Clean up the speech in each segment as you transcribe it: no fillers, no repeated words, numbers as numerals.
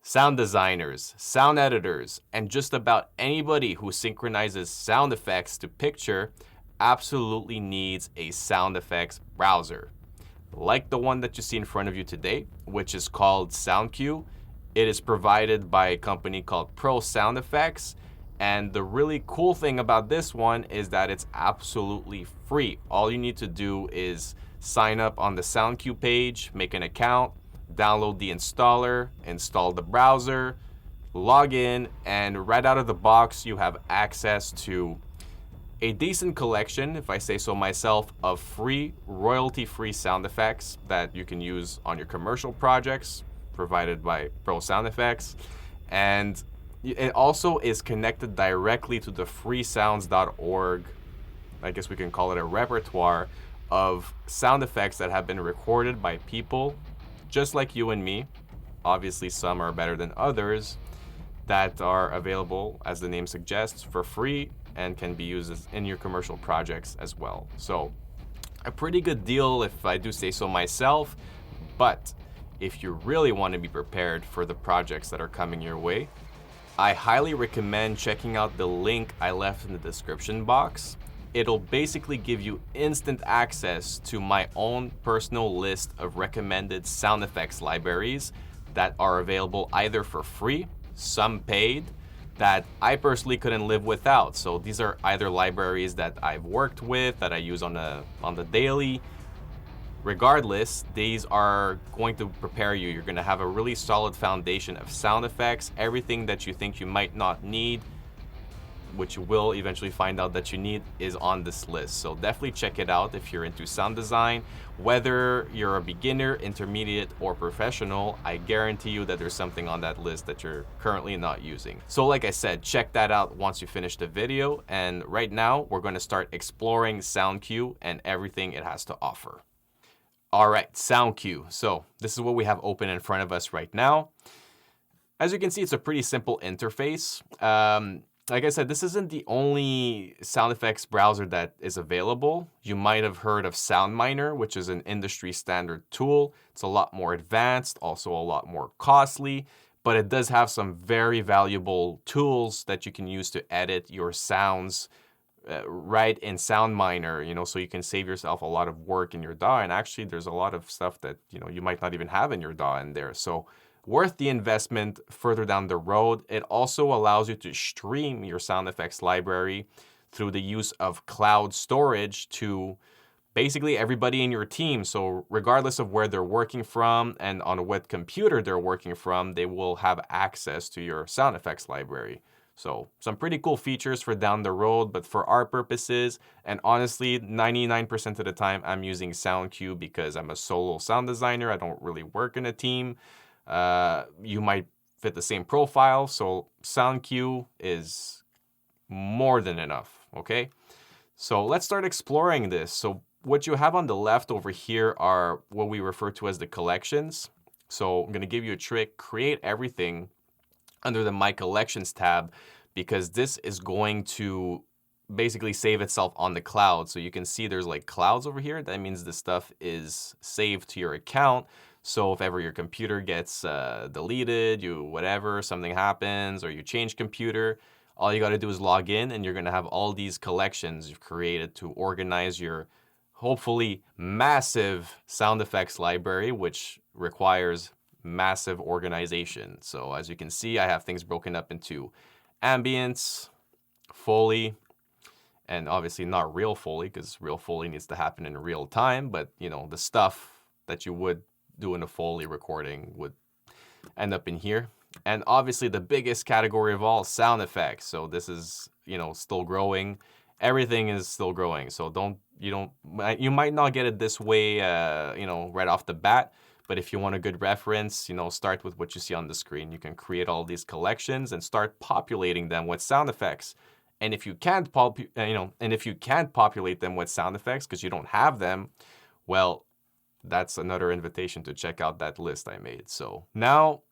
Sound designers, sound editors, and just about anybody who synchronizes sound effects to picture absolutely needs a sound effects browser. Like the one that you see in front of you today, which is called SoundQ. It is provided by a company called Pro Sound Effects. And the really cool thing about this one is that it's absolutely free. All you need to do is sign up on the SoundQ page, make an account, download the installer, install the browser, log in, and right out of the box, you have access to a decent collection, if I say so myself, of free, royalty-free sound effects that you can use on your commercial projects provided by Pro Sound Effects. And it also is connected directly to the freesounds.org, I guess we can call it a repertoire of sound effects that have been recorded by people just like you and me. Obviously, some are better than others, that are available, as the name suggests, for free and can be used in your commercial projects as well. So a pretty good deal if I do say so myself, but if you really want to be prepared for the projects that are coming your way, I highly recommend checking out the link I left in the description box. It'll basically give you instant access to my own personal list of recommended sound effects libraries that are available either for free, some paid, that I personally couldn't live without. So these are either libraries that I've worked with, that I use on the daily. Regardless, these are going to prepare you. You're going to have a really solid foundation of sound effects, everything that you think you might not need, which you will eventually find out that you need, is on this list. So definitely check it out if you're into sound design. Whether you're a beginner, intermediate, or professional, I guarantee you that there's something on that list that you're currently not using. So like I said, check that out once you finish the video. And right now, we're going to start exploring SoundQ and everything it has to offer. All right, SoundQ. So this is what we have open in front of us right now. As you can see, it's a pretty simple interface. Like I said, this isn't the only sound effects browser that is available. You might have heard of SoundMiner, which is an industry standard tool. It's a lot more advanced, also a lot more costly, but it does have some very valuable tools that you can use to edit your sounds right in SoundMiner, so you can save yourself a lot of work in your DAW. And actually, there's a lot of stuff that, you might not even have in your DAW in there. So worth the investment further down the road. It also allows you to stream your sound effects library through the use of cloud storage to basically everybody in your team. So regardless of where they're working from and on what computer they're working from, they will have access to your sound effects library. So some pretty cool features for down the road, but for our purposes, and honestly, 99% of the time, I'm using SoundQ because I'm a solo sound designer. I don't really work in a team. You might fit the same profile, so SoundQ is more than enough, okay? So let's start exploring this. So what you have on the left over here are what we refer to as the collections. So I'm gonna give you a trick: create everything under the My Collections tab, because this is going to basically save itself on the cloud. So you can see there's like clouds over here. That means the stuff is saved to your account. So if ever your computer gets deleted, something happens, or you change computer, all you got to do is log in, and you're going to have all these collections you've created to organize your hopefully massive sound effects library, which requires massive organization. So as you can see, I have things broken up into ambience, Foley, and obviously not real Foley, because real Foley needs to happen in real time, but the stuff that you would do in a Foley recording would end up in here. And obviously the biggest category of all, sound effects. So this is, still growing. Everything is still growing. So you might not get it this way, right off the bat. But if you want a good reference, start with what you see on the screen. You can create all these collections and start populating them with sound effects. And if you can't populate them with sound effects because you don't have them, well, that's another invitation to check out that list I made. So now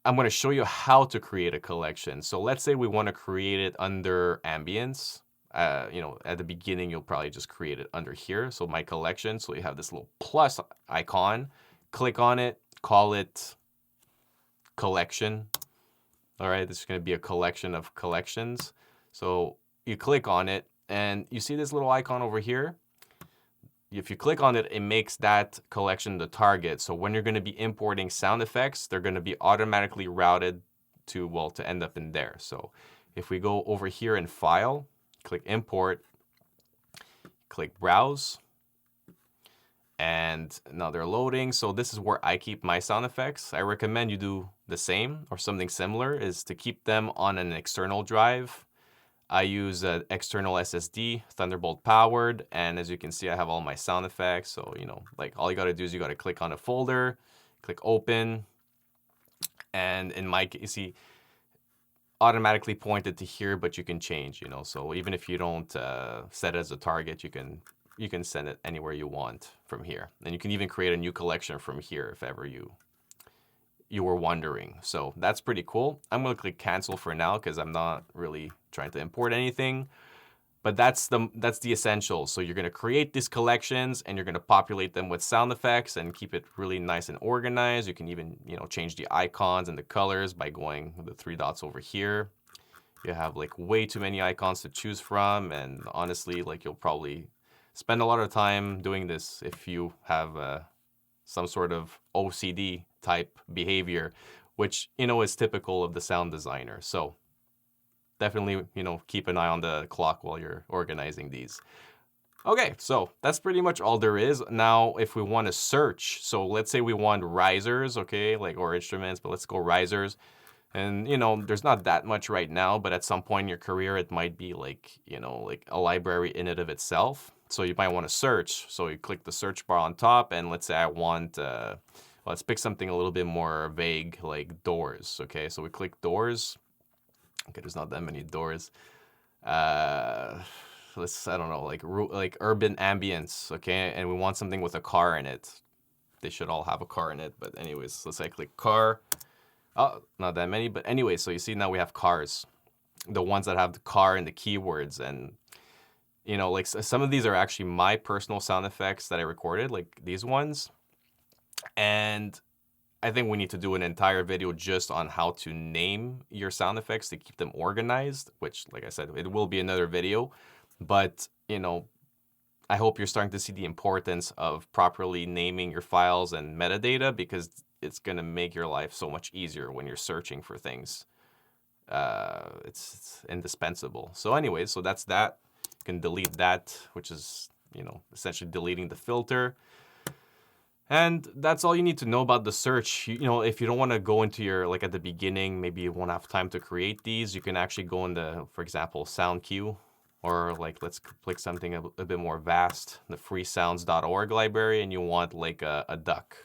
I'm going to show you how to create a collection. So let's say we want to create it under ambience. At the beginning, you'll probably just create it under here. So My Collection. So you have this little plus icon. Click on it, call it collection. All right, this is going to be a collection of collections. So you click on it, and you see this little icon over here. If you click on it, it makes that collection the target. So when you're going to be importing sound effects, they're going to be automatically routed to, well, to end up in there. So if we go over here in File, click Import, click Browse, and now they're loading. So this is where I keep my sound effects. I recommend you do the same or something similar, is to keep them on an external drive. I use an external SSD, Thunderbolt powered, and as you can see, I have all my sound effects. So, you know, like all you got to do is you got to click on a folder, click Open, and in my case, you see, automatically pointed to here, but you can change, you know. So even if you don't set it as a target, you can send it anywhere you want from here, and you can even create a new collection from here if ever you were wondering. So that's pretty cool. I'm going to click cancel for now because I'm not really trying to import anything. But that's the essentials. So you're going to create these collections and you're going to populate them with sound effects and keep it really nice and organized. You can even, you know, change the icons and the colors by going with the 3 dots over here. You have like way too many icons to choose from, and honestly, like you'll probably spend a lot of time doing this if you have some sort of OCD type behavior, which, you know, is typical of the sound designer. So definitely, you know, keep an eye on the clock while you're organizing these. Okay, so that's pretty much all there is. Now, if we want to search, so let's say we want risers, okay, like, or instruments, but let's go risers. And, you know, there's not that much right now, but at some point in your career, it might be like, you know, like a library in and of itself. So you might want to search. So you click the search bar on top, and let's say I want, let's pick something a little bit more vague, like doors, okay? So we click doors. Okay, there's not that many doors. I don't know, like urban ambience, okay? And we want something with a car in it. They should all have a car in it, but anyways, let's say I click car. Oh, not that many, but anyway, so you see now we have cars. The ones that have the car and the keywords, and, you know, like some of these are actually my personal sound effects that I recorded, like these ones. And I think we need to do an entire video just on how to name your sound effects to keep them organized, which, like I said, it will be another video. But, you know, I hope you're starting to see the importance of properly naming your files and metadata, because it's going to make your life so much easier when you're searching for things. It's indispensable. So anyways, so that's that. You can delete that, which is, you know, essentially deleting the filter. And that's all you need to know about the search. You know, if you don't want to go into your, like at the beginning, maybe you won't have time to create these, you can actually go into, for example, SoundQ, or like let's click something a bit more vast, the freesounds.org library, and you want like a duck.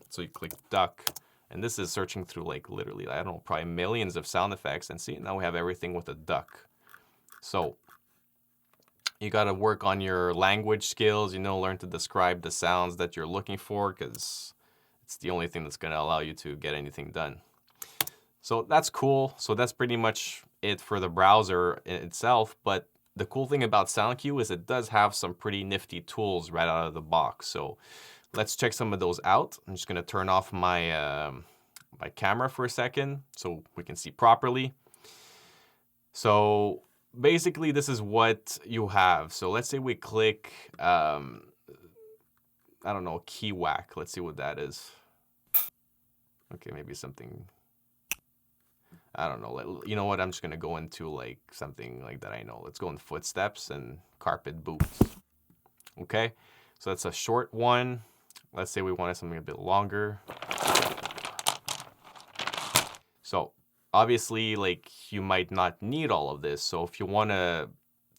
So you click duck, and this is searching through like literally, I don't know, probably millions of sound effects, and see, now we have everything with a duck. So you got to work on your language skills, you know, learn to describe the sounds that you're looking for, because it's the only thing that's going to allow you to get anything done. So that's cool. So that's pretty much it for the browser in itself. But the cool thing about SoundQ is it does have some pretty nifty tools right out of the box. So let's check some of those out. I'm just going to turn off my, my camera for a second so we can see properly. So basically, this is what you have. So let's say we click, I don't know, key whack. Let's see what that is. Okay, maybe something, I don't know. You know what? I'm just going to go into like something like that I know. Let's go in footsteps and carpet boots. Okay, so that's a short one. Let's say we wanted something a bit longer. So obviously, like, you might not need all of this. So if you want to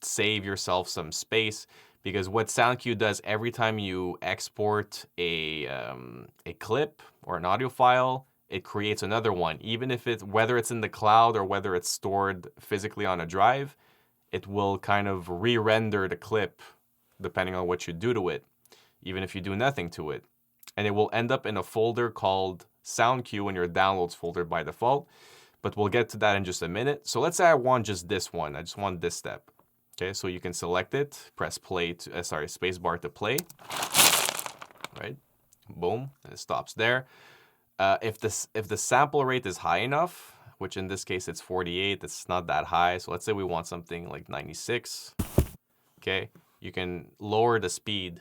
save yourself some space, because what SoundQ does every time you export a clip or an audio file, it creates another one. Even if it's, whether it's in the cloud or whether it's stored physically on a drive, it will kind of re-render the clip depending on what you do to it, even if you do nothing to it. And it will end up in a folder called SoundQ in your downloads folder by default. But we'll get to that in just a minute. So let's say I want just this one. I just want this step. Okay, so you can select it, press play to, spacebar to play. Right, boom, and it stops there. If the sample rate is high enough, which in this case it's 48. It's not that high. So let's say we want something like 96. Okay, you can lower the speed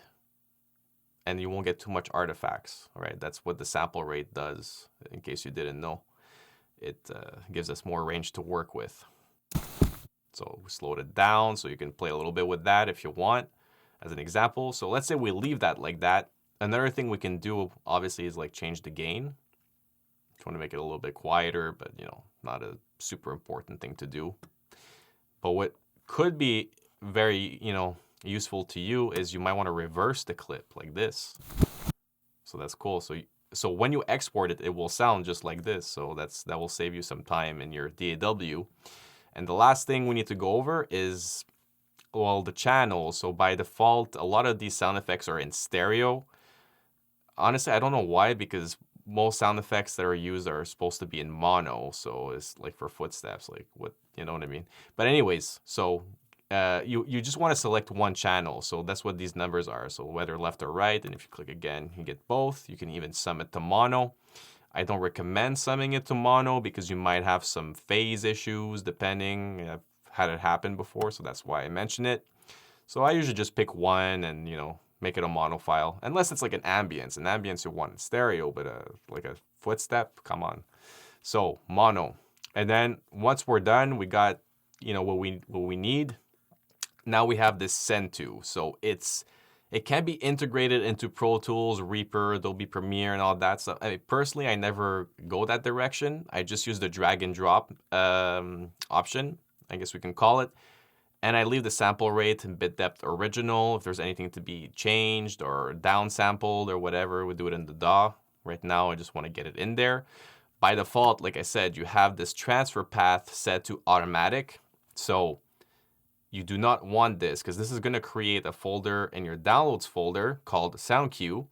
and you won't get too much artifacts, right? That's what the sample rate does, in case you didn't know. It gives us more range to work with. So we slowed it down so you can play a little bit with that if you want, as an example. So let's say we leave that like that. Another thing we can do, obviously, is like change the gain. If you want to make it a little bit quieter, but not a super important thing to do. But what could be very, useful to you is you might want to reverse the clip like this. So that's cool. So when you export it, it will sound just like this. So that will save you some time in your DAW. And the last thing we need to go over is, well, the channels. So by default, a lot of these sound effects are in stereo. Honestly, I don't know why, because most sound effects that are used are supposed to be in mono. So it's like for footsteps, like what, you know what I mean? But anyways, so you just want to select one channel. So that's what these numbers are. So whether left or right, and if you click again, you get both. You can even sum it to mono. I don't recommend summing it to mono because you might have some phase issues depending. I've had it happen before, so that's why I mention it. So I usually just pick one and, make it a mono file. Unless it's like an ambience. An ambience you want in stereo, but like a footstep, come on. So mono. And then once we're done, we got, what we need. Now we have this send to. So it can be integrated into Pro Tools, Reaper, Adobe Premiere, and all that stuff. I mean, personally, I never go that direction. I just use the drag and drop option, I guess we can call it. And I leave the sample rate and bit depth original. If there's anything to be changed or downsampled or whatever, we do it in the DAW. Right now, I just want to get it in there. By default, like I said, you have this transfer path set to automatic. So you do not want this because this is going to create a folder in your downloads folder called SoundQ.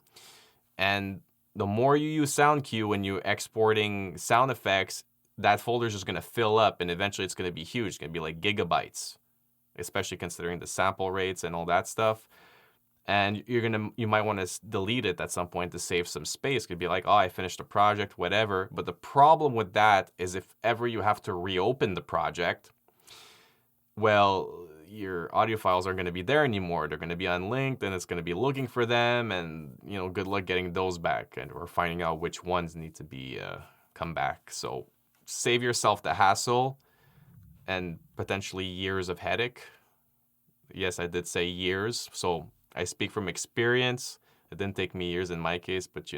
And the more you use SoundQ when you're exporting sound effects, that folder is just going to fill up and eventually it's going to be huge. It's going to be like gigabytes, especially considering the sample rates and all that stuff. And you might want to delete it at some point to save some space. It could be like, oh, I finished a project, whatever. But the problem with that is if ever you have to reopen the project, well, your audio files aren't going to be there anymore. They're going to be unlinked, and it's going to be looking for them. And good luck getting those back, or finding out which ones need to be come back. So save yourself the hassle and potentially years of headache. Yes, I did say years. So I speak from experience. It didn't take me years in my case, but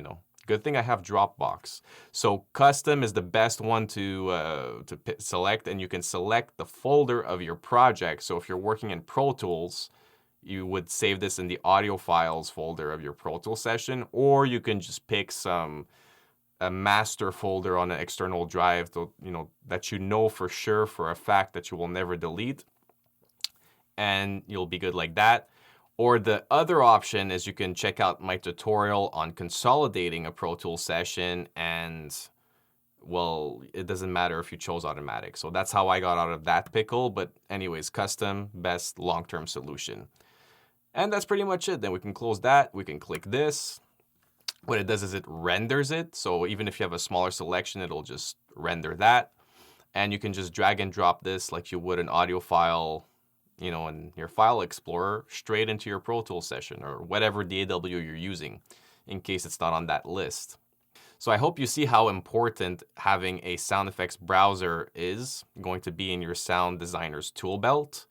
good thing I have Dropbox. So custom is the best one to select, and you can select the folder of your project. So if you're working in Pro Tools, you would save this in the audio files folder of your Pro Tools session, or you can just pick a master folder on an external drive that for sure for a fact that you will never delete, and you'll be good like that. Or the other option is you can check out my tutorial on consolidating a Pro Tools session, and, well, it doesn't matter if you chose automatic. So that's how I got out of that pickle. But anyways, custom, best long-term solution. And that's pretty much it. Then we can close that. We can click this. What it does is it renders it. So even if you have a smaller selection, it'll just render that. And you can just drag and drop this like you would an audio file, in your file explorer, straight into your Pro Tools session or whatever DAW you're using, in case it's not on that list. So I hope you see how important having a sound effects browser is going to be in your sound designer's tool belt.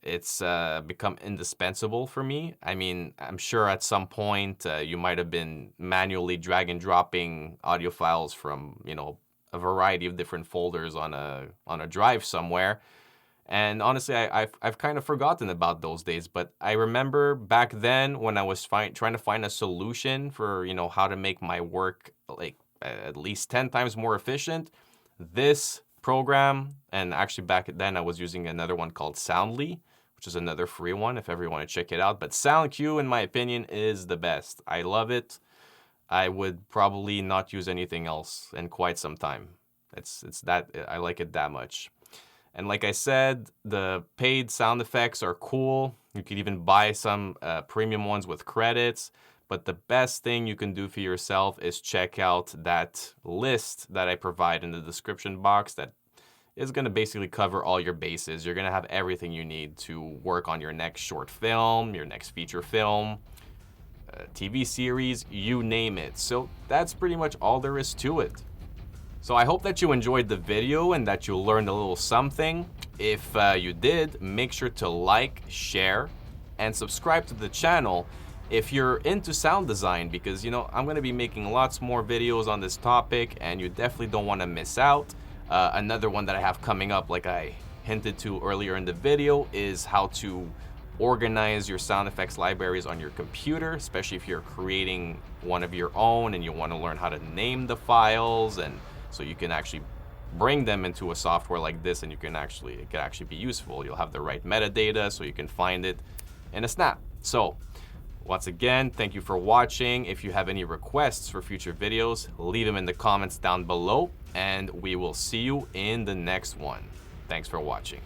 It's become indispensable for me. I mean, I'm sure at some point you might have been manually drag and dropping audio files from, a variety of different folders on a drive somewhere. And honestly, I've kind of forgotten about those days. But I remember back then when I was trying to find a solution for, how to make my work like at least 10 times more efficient. This program, and actually back then I was using another one called Soundly, which is another free one if ever you want to check it out. But SoundQ, in my opinion, is the best. I love it. I would probably not use anything else in quite some time. It's that I like it that much. And like I said, the paid sound effects are cool. You could even buy some premium ones with credits. But the best thing you can do for yourself is check out that list that I provide in the description box that is going to basically cover all your bases. You're going to have everything you need to work on your next short film, your next feature film, TV series, you name it. So that's pretty much all there is to it. So I hope that you enjoyed the video and that you learned a little something. If you did, make sure to like, share, and subscribe to the channel if you're into sound design, because I'm going to be making lots more videos on this topic and you definitely don't want to miss out. Another one that I have coming up, like I hinted to earlier in the video, is how to organize your sound effects libraries on your computer, especially if you're creating one of your own and you want to learn how to name the files, and so you can actually bring them into a software like this and it can actually be useful. You'll have the right metadata so you can find it in a snap. So once again, thank you for watching. If you have any requests for future videos, leave them in the comments down below, and we will see you in the next one. Thanks for watching.